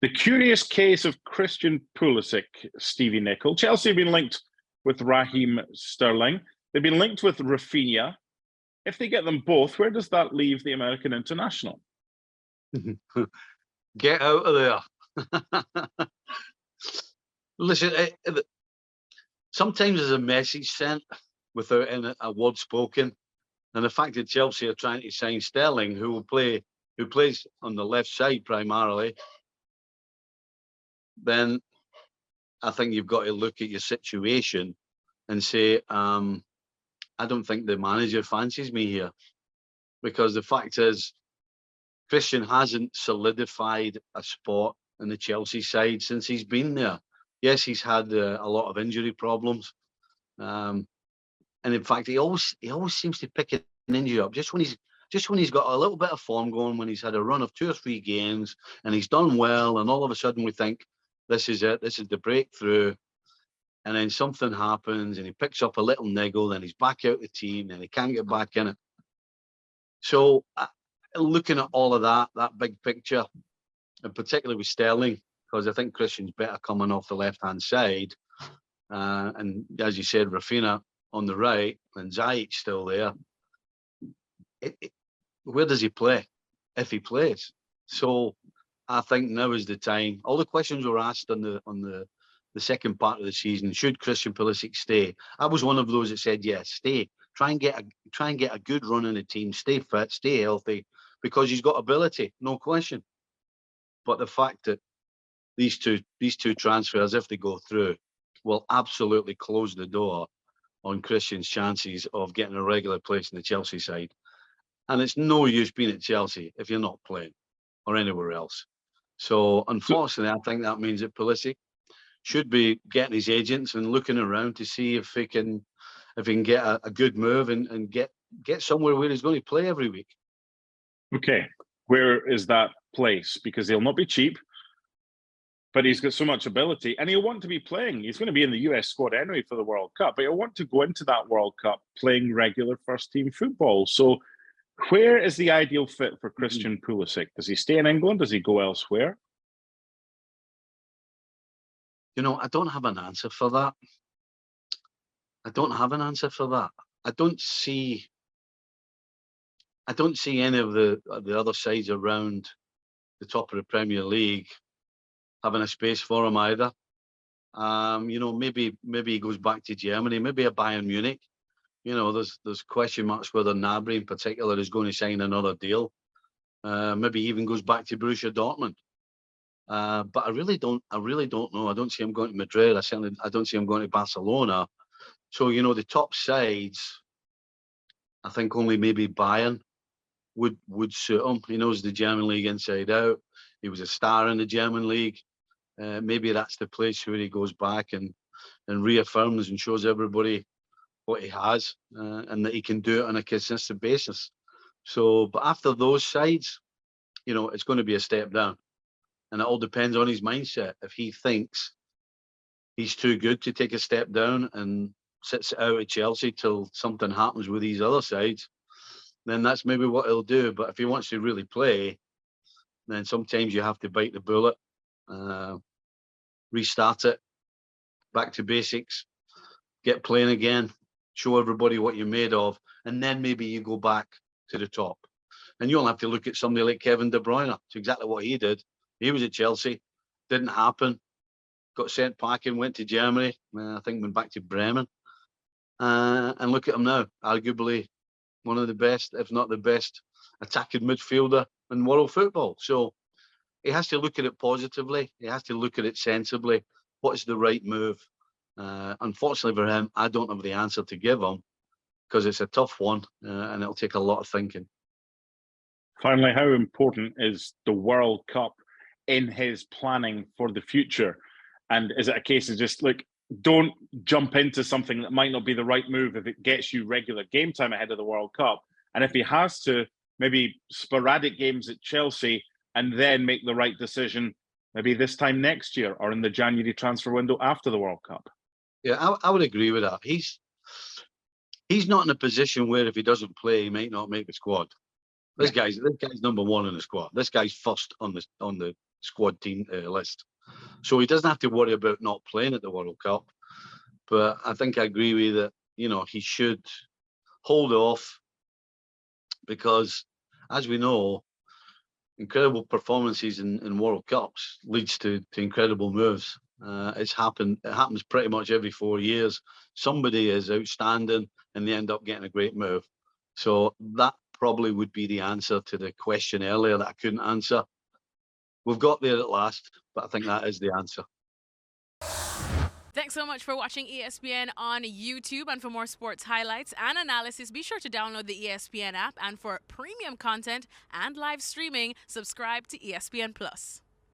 The curious case of Christian Pulisic, Stevie Nicol. Chelsea have been linked with Raheem Sterling. They've been linked with Raphinha. If they get them both, where does that leave the American international? Get out of there. Listen, sometimes there's a message sent without a word spoken. And the fact that Chelsea are trying to sign Sterling, who plays on the left side primarily, then I think you've got to look at your situation and say, I don't think the manager fancies me here. Because the fact is, Christian hasn't solidified a spot in the Chelsea side since he's been there. Yes, he's had a lot of injury problems. And in fact, he always seems to pick an injury up just when he's got a little bit of form going, when he's had a run of 2 or 3 games and he's done well, and all of a sudden we think this is it, this is the breakthrough, and then something happens and he picks up a little niggle, then he's back out the team and he can't get back in it. So looking at all of that big picture, and particularly with Sterling, because I think Christian's better coming off the left-hand side, and as you said, Raphinha on the right and Ziyech still there. Where does he play, if he plays? So I think now is the time. All the questions were asked on the second part of the season. Should Christian Pulisic stay? I was one of those that said yes, stay. Try and get a good run in the team. Stay fit, stay healthy, because he's got ability, no question. But the fact that these two transfers, if they go through, will absolutely close the door on Christian's chances of getting a regular place in the Chelsea side. And it's no use being at Chelsea if you're not playing or anywhere else. So unfortunately, I think that means that Pulisic should be getting his agents and looking around to see if he can get a good move and get somewhere where he's going to play every week. Okay, where is that place? Because he'll not be cheap, but he's got so much ability and he'll want to be playing. He's going to be in the US squad anyway for the World Cup, but he'll want to go into that World Cup playing regular first-team football. So where is the ideal fit for Christian Pulisic? Does he stay in England? Does he go elsewhere? You know, I don't have an answer for that. I don't see any of the other sides around the top of the Premier League having a space for him either. You know, maybe he goes back to Germany, maybe a Bayern Munich. You know, there's question marks whether Gnabry in particular is going to sign another deal. Maybe he even goes back to Borussia Dortmund. But I really don't know. I don't see him going to Madrid. I don't see him going to Barcelona. So, you know, the top sides, I think only maybe Bayern would suit him. He knows the German league inside out. He was a star in the German league. Maybe that's the place where he goes back and reaffirms and shows everybody what he has, and that he can do it on a consistent basis. So, but after those sides, you know, it's going to be a step down. And it all depends on his mindset. If he thinks he's too good to take a step down and sits out at Chelsea till something happens with these other sides, then that's maybe what he'll do. But if he wants to really play, then sometimes you have to bite the bullet, restart it, back to basics, get playing again, show everybody what you're made of, and then maybe you go back to the top. And you'll have to look at somebody like Kevin De Bruyne. It's exactly what he did. He was at Chelsea, didn't happen, got sent packing, went to Germany, I think went back to Bremen. And look at him now, arguably one of the best, if not the best, attacking midfielder in world football. So he has to look at it positively. He has to look at it sensibly. What is the right move? Unfortunately for him, I don't have the answer to give him, because it's a tough one, and it'll take a lot of thinking. Finally, how important is the World Cup in his planning for the future? And is it a case of just, look, don't jump into something that might not be the right move if it gets you regular game time ahead of the World Cup? And if he has to, maybe sporadic games at Chelsea and then make the right decision maybe this time next year or in the January transfer window after the World Cup? Yeah, I would agree with that. He's not in a position where if he doesn't play, he might not make the squad. This guy's number one in the squad. This guy's first on the squad team list. So he doesn't have to worry about not playing at the World Cup. But I think I agree with you that, you know, he should hold off, because, as we know, incredible performances in World Cups leads to incredible moves. It happens pretty much every 4 years. Somebody is outstanding and they end up getting a great move. So that probably would be the answer to the question earlier that I couldn't answer. We've got there at last, but I think that is the answer. Thanks so much for watching ESPN on YouTube. And for more sports highlights and analysis, be sure to download the ESPN app. And for premium content and live streaming, subscribe to ESPN Plus.